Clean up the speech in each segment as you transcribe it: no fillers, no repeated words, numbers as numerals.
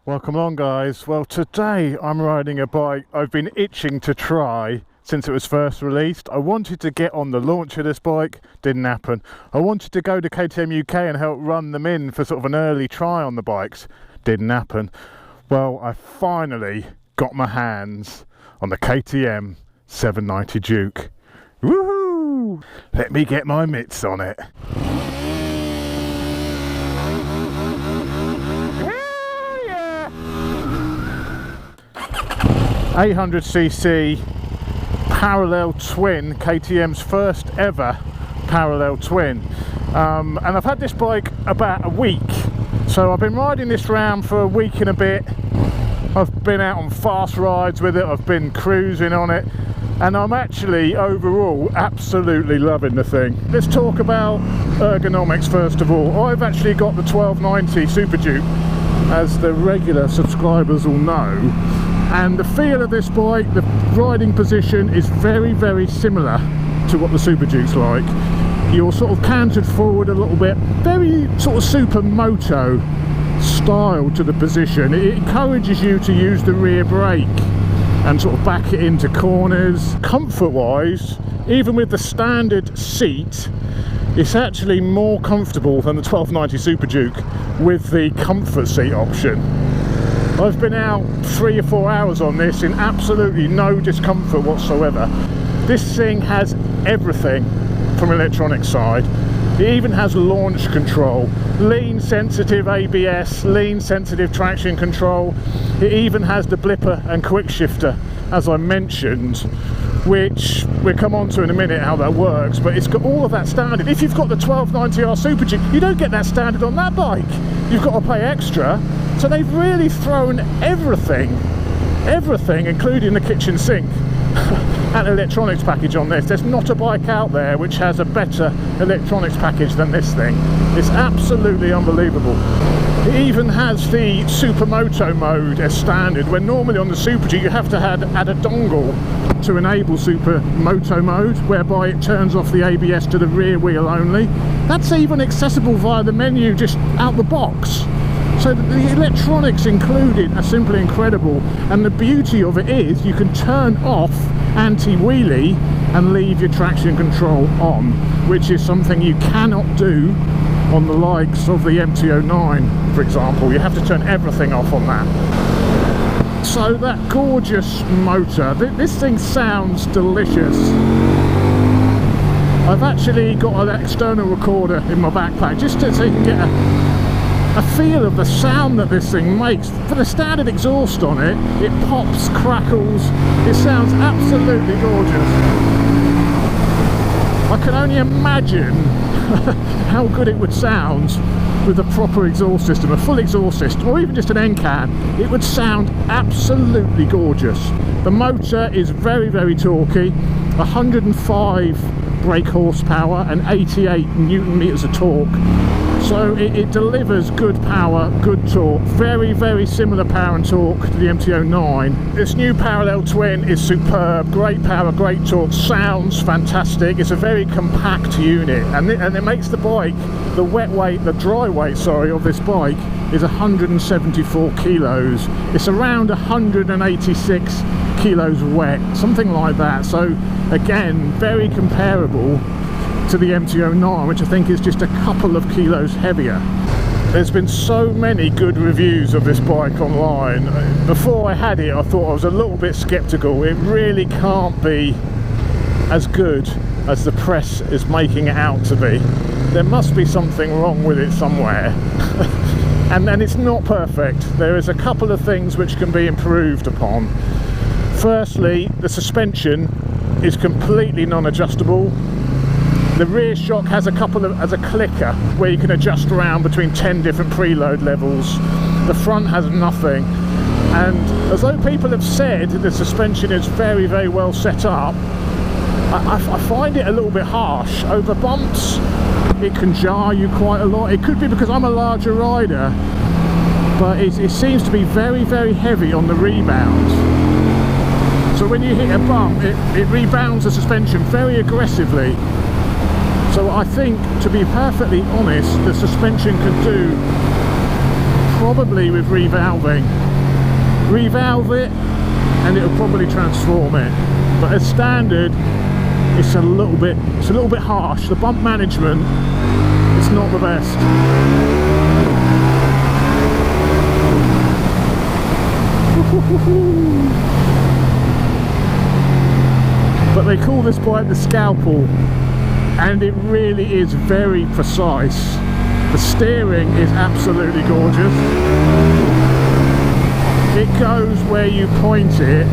Welcome along, guys. Well, today I'm riding a bike I've been itching to try since it was first released. I wanted to get on the launch of this bike, didn't happen. I wanted to go to KTM UK and help run them in for sort of an early try on the bikes, didn't happen. Well, I finally got my hands on the KTM 790 Duke. Woohoo! Let me get my mitts on it. 800cc parallel twin, KTM's first ever parallel twin, and I've had this bike about a week, so I've been riding this round for a week and a bit. I've been out on fast rides with it, I've been cruising on it, and I'm actually overall absolutely loving the thing. Let's talk about ergonomics first of all. I've actually got the 1290 Super Duke, as the regular subscribers will know. And the feel of this bike, the riding position is very, very similar to what the Super Duke's like. You're sort of canted forward a little bit, very sort of supermoto style to the position. It encourages you to use the rear brake and sort of back it into corners. Comfort wise, even with the standard seat, it's actually more comfortable than the 1290 Super Duke with the comfort seat option. I've been out 3 or 4 hours on this in absolutely no discomfort whatsoever. This thing has everything from electronic side. It even has launch control, lean sensitive ABS, lean sensitive traction control. It even has the blipper and quickshifter, as I mentioned, which we'll come on to in a minute how that works, but it's got all of that standard. If you've got the 1290R Super Duke, you don't get that standard on that bike. You've got to pay extra. So they've really thrown everything, including the kitchen sink, and electronics package on this. There's not a bike out there which has a better electronics package than this thing. It's absolutely unbelievable. It even has the supermoto mode as standard, when normally on the Super Duke you have to add a dongle to enable supermoto mode, whereby it turns off the ABS to the rear wheel only. That's even accessible via the menu just out the box. So the electronics included are simply incredible, and the beauty of it is you can turn off anti-wheelie and leave your traction control on, which is something you cannot do on the likes of the MT-09, for example. You have to turn everything off on that. So that gorgeous motor, this thing sounds delicious. I've actually got an external recorder in my backpack just so you can get a feel of the sound that this thing makes. For the standard exhaust on it, it pops, crackles, it sounds absolutely gorgeous. I can only imagine how good it would sound with a proper exhaust system, a full exhaust system, or even just an end can. It would sound absolutely gorgeous. The motor is very, very torquey, 105 brake horsepower and 88 newton meters of torque. So it delivers good power, good torque, very, very similar power and torque to the MT-09. This new parallel twin is superb, great power, great torque, sounds fantastic. It's a very compact unit, and it makes the bike, the dry weight, of this bike is 174 kilos. It's around 186 kilos wet, something like that. So again, very comparable to the MT-09, which I think is just a couple of kilos heavier. There's been so many good reviews of this bike online. Before I had it, I thought I was a little bit skeptical. It really can't be as good as the press is making it out to be. There must be something wrong with it somewhere. And then it's not perfect. There is a couple of things which can be improved upon. Firstly, the suspension is completely non-adjustable. The rear shock has a clicker where you can adjust around between 10 different preload levels. The front has nothing. And as though people have said the suspension is very, very well set up, I find it a little bit harsh. Over bumps, it can jar you quite a lot. It could be because I'm a larger rider, but it seems to be very, very heavy on the rebound. So when you hit a bump, it rebounds the suspension very aggressively. So I think, to be perfectly honest, the suspension can do probably with revalving. Revalve it and it'll probably transform it, but as standard it's a little bit harsh. The bump management, it's not the best. But they call this bike the Scalpel, and it really is very precise. The steering is absolutely gorgeous. It goes where you point it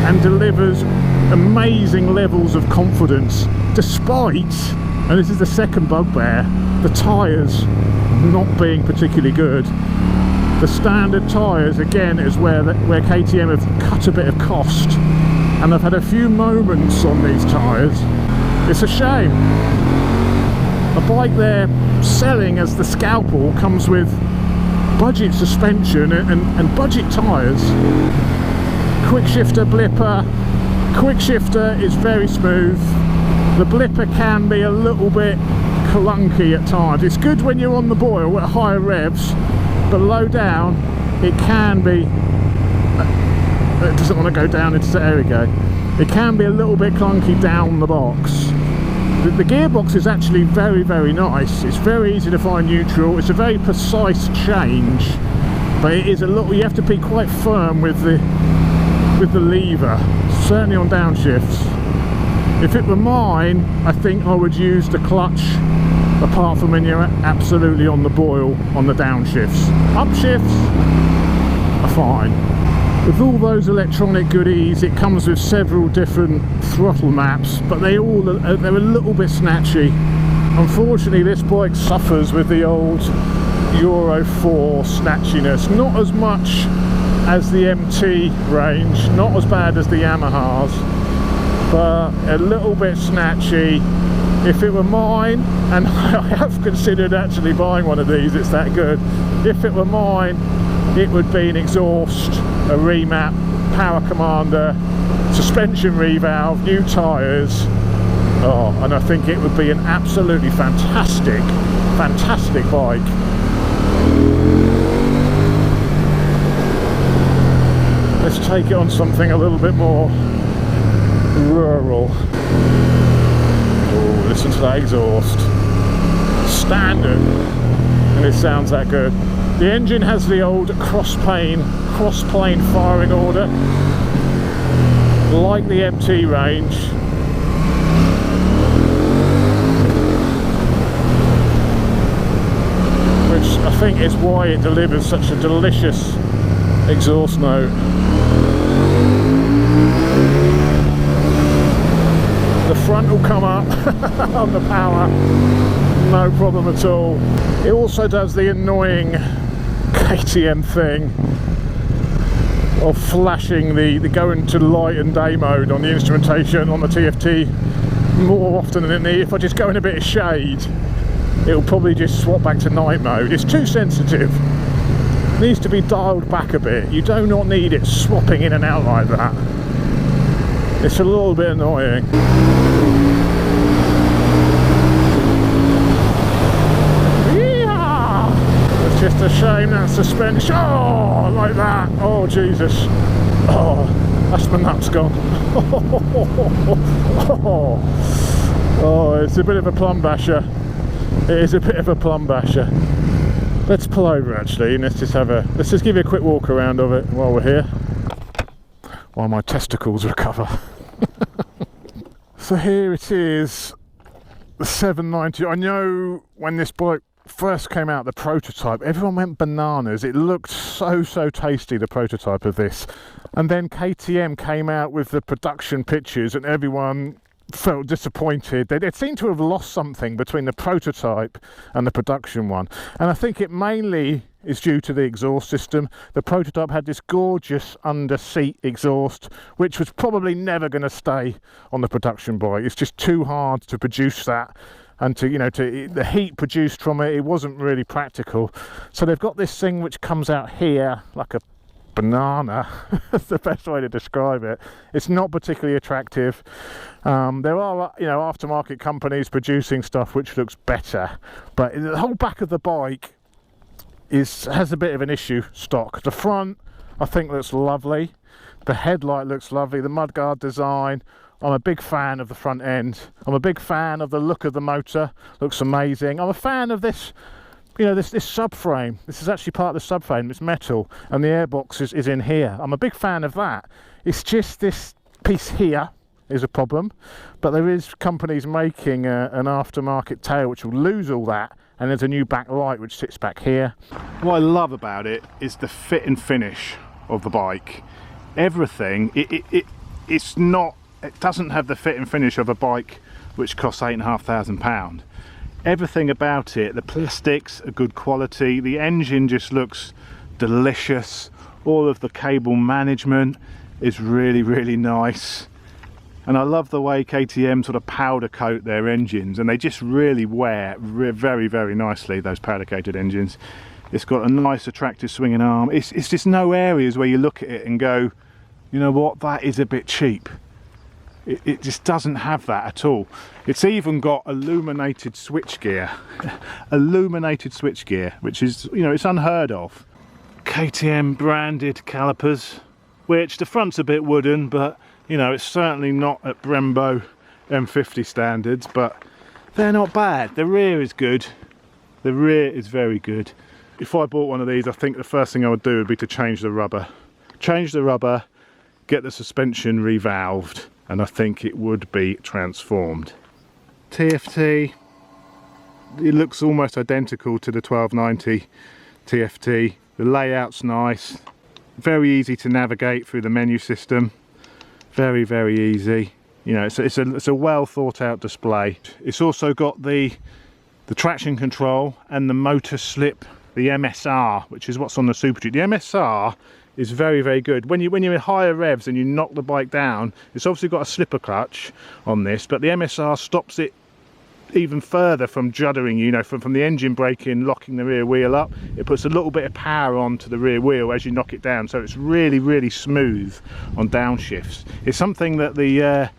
and delivers amazing levels of confidence, despite, and this is the second bugbear, the tyres not being particularly good. The standard tyres, again, is where KTM have cut a bit of cost, and I've had a few moments on these tyres. It's a shame. A bike they're selling as the Scalpel comes with budget suspension and budget tyres. Quickshifter blipper. Quickshifter is very smooth. The blipper can be a little bit clunky at times. It's good when you're on the boil at higher revs, but low down it can be, it doesn't want to go down into, there we go, it can be a little bit clunky down the box. The gearbox is actually very, very nice. It's very easy to find neutral. It's a very precise change, but it is a little, you have to be quite firm with the lever, certainly on downshifts. If it were mine, I think I would use the clutch, apart from when you're absolutely on the boil on the downshifts. Upshifts are fine. With all those electronic goodies, it comes with several different throttle maps, but they're a little bit snatchy. Unfortunately, this bike suffers with the old Euro 4 snatchiness. Not as much as the MT range, not as bad as the Yamahas, but a little bit snatchy. If it were mine, and I have considered actually buying one of these, it's that good. If it were mine, it would be an exhaust, a remap, power commander, suspension revalve, new tyres. Oh, and I think it would be an absolutely fantastic bike. Let's take it on something a little bit more rural. Oh, listen to that exhaust. Standard, and it sounds that good. The engine has the old cross-plane firing order, like the MT range. Which I think is why it delivers such a delicious exhaust note. The front will come up on the power, no problem at all. It also does the annoying KTM thing of flashing the going to light and day mode on the instrumentation on the TFT more often than it needs. If I just go in a bit of shade, it'll probably just swap back to night mode. It's too sensitive. It needs to be dialed back a bit. You do not need it swapping in and out like that. It's a little bit annoying. Just a shame that suspension, oh, like that, oh Jesus, oh, that's my nuts gone. Oh, it's a bit of a plum basher, it is a bit of a plum basher. Let's pull over actually, and let's just give you a quick walk around of it while we're here, while my testicles recover. So here it is, the 790, I know when this bike first came out, the prototype, everyone went bananas. It looked so tasty, the prototype of this, and then KTM came out with the production pictures and everyone felt disappointed. They seemed to have lost something between the prototype and the production one, and I think it mainly is due to the exhaust system. The prototype had this gorgeous under seat exhaust, which was probably never going to stay on the production bike. It's just too hard to produce that, and the heat produced from it wasn't really practical. So they've got this thing which comes out here like a banana. That's the best way to describe it. It's not particularly attractive. There are aftermarket companies producing stuff which looks better, but the whole back of the bike has a bit of an issue stock. The front, I think, looks lovely. The headlight looks lovely. The mudguard design, I'm a big fan of the front end. I'm a big fan of the look of the motor. Looks amazing. I'm a fan of this, you know, this subframe. This is actually part of the subframe. It's metal, and the airbox is in here. I'm a big fan of that. It's just this piece here is a problem, but there is companies making an aftermarket tail which will lose all that, and there's a new back light which sits back here. What I love about it is the fit and finish of the bike. Everything, it doesn't have the fit and finish of a bike which costs £8,500. Everything about it, the plastics are good quality, the engine just looks delicious, all of the cable management is really, really nice. And I love the way KTM sort of powder coat their engines, and they just really wear very, very nicely, those powder coated engines. It's got a nice attractive swinging arm. It's just no areas where you look at it and go, you know what, that is a bit cheap. It just doesn't have that at all. It's even got illuminated switchgear. Illuminated switchgear, which is, you know, it's unheard of. KTM branded calipers, which the front's a bit wooden, but you know, it's certainly not at Brembo M50 standards, but they're not bad. The rear is good. The rear is very good. If I bought one of these, I think the first thing I would do would be to change the rubber. Change the rubber, get the suspension revalved, and I think it would be transformed. TFT, it looks almost identical to the 1290 TFT. The layout's nice, very easy to navigate through the menu system. Very, very easy. You know, it's a well thought out display. It's also got the traction control and the motor slip, the MSR, which is what's on the Super Duke. The MSR is very, very good. When you're in higher revs and you knock the bike down, it's obviously got a slipper clutch on this, but the MSR stops it even further from juddering, you know, from the engine braking, locking the rear wheel up. It puts a little bit of power onto the rear wheel as you knock it down, so it's really, really smooth on downshifts. It's something that the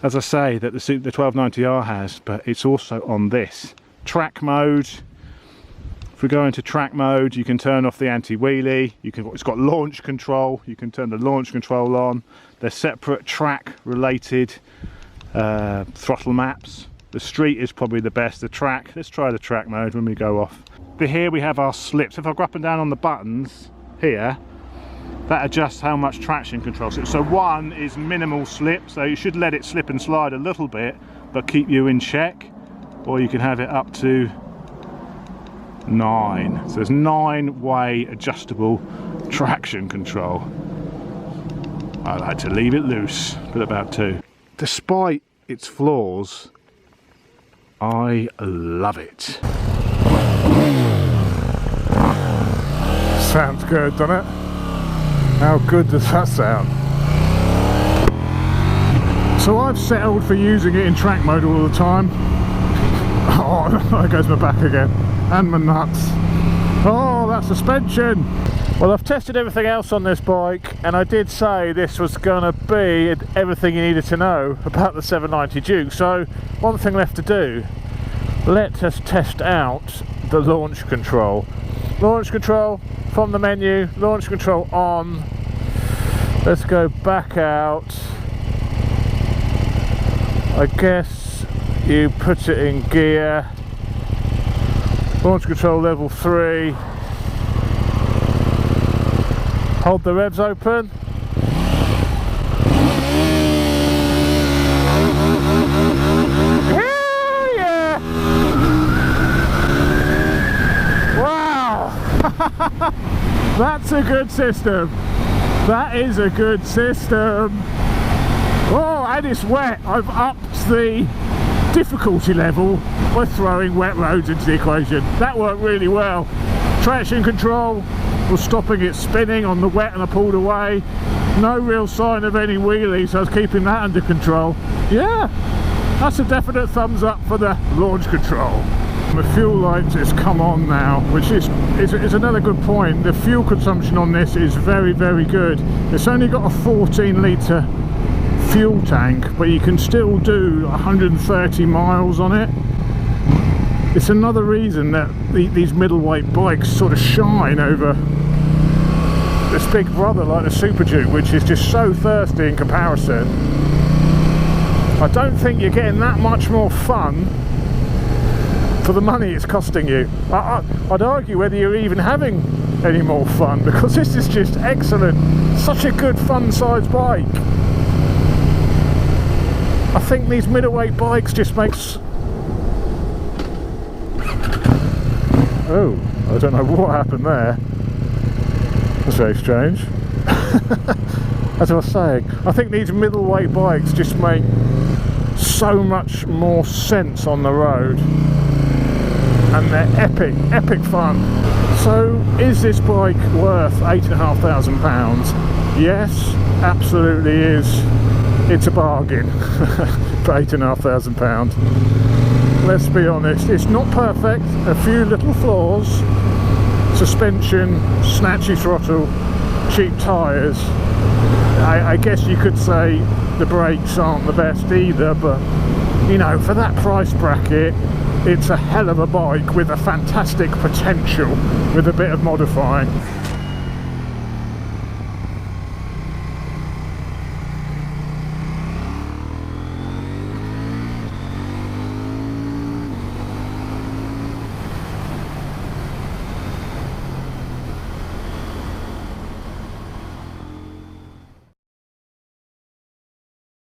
as I say, that the 1290R has, but it's also on this. Track mode, if we go into track mode, you can turn off the anti-wheelie, it's got launch control, you can turn the launch control on. They're separate track related throttle maps. The street is probably the best. The track, let's try the track mode when we go off. But here we have our slips. If I go up and down on the buttons here, that adjusts how much traction control. So one is minimal slip, so you should let it slip and slide a little bit, but keep you in check. Or you can have it up to 9. So there's 9-way adjustable traction control. I like to leave it loose, put about 2. Despite its flaws, I love it. Sounds good, doesn't it? How good does that sound? So I've settled for using it in track mode all the time. Oh, there goes my back again. And my nuts. Oh, that suspension! Well, I've tested everything else on this bike, and I did say this was going to be everything you needed to know about the 790 Duke. So, one thing left to do. Let us test out the launch control. Launch control from the menu, launch control on. Let's go back out. I guess you put it in gear. Launch control level 3. Hold the revs open. Yeah! Wow! That's a good system. That is a good system. Oh, and it's wet. I've upped the difficulty level by throwing wet roads into the equation. That worked really well. Traction control was stopping it spinning on the wet, and I pulled away. No real sign of any wheelies, so I was keeping that under control. Yeah, that's a definite thumbs up for the launch control. The fuel light has come on now, which is another good point. The fuel consumption on this is very, very good. It's only got a 14-litre fuel tank, but you can still do 130 miles on it. it's another reason that these middleweight bikes sort of shine over this big brother like the Super Duke, which is just so thirsty in comparison. I don't think you're getting that much more fun for the money it's costing you. I'd argue whether you're even having any more fun, because this is just excellent. Such a good fun size bike. I think these middleweight bikes just makes... Oh, I don't know what happened there. That's very strange. As I was saying, I think these middleweight bikes just make so much more sense on the road, and they're epic fun. So is this bike worth £8,500? Yes, absolutely is. It's a bargain for £8,500. Let's be honest, it's not perfect, a few little flaws, suspension, snatchy throttle, cheap tyres. I guess you could say the brakes aren't the best either, but you know, for that price bracket, it's a hell of a bike with a fantastic potential with a bit of modifying.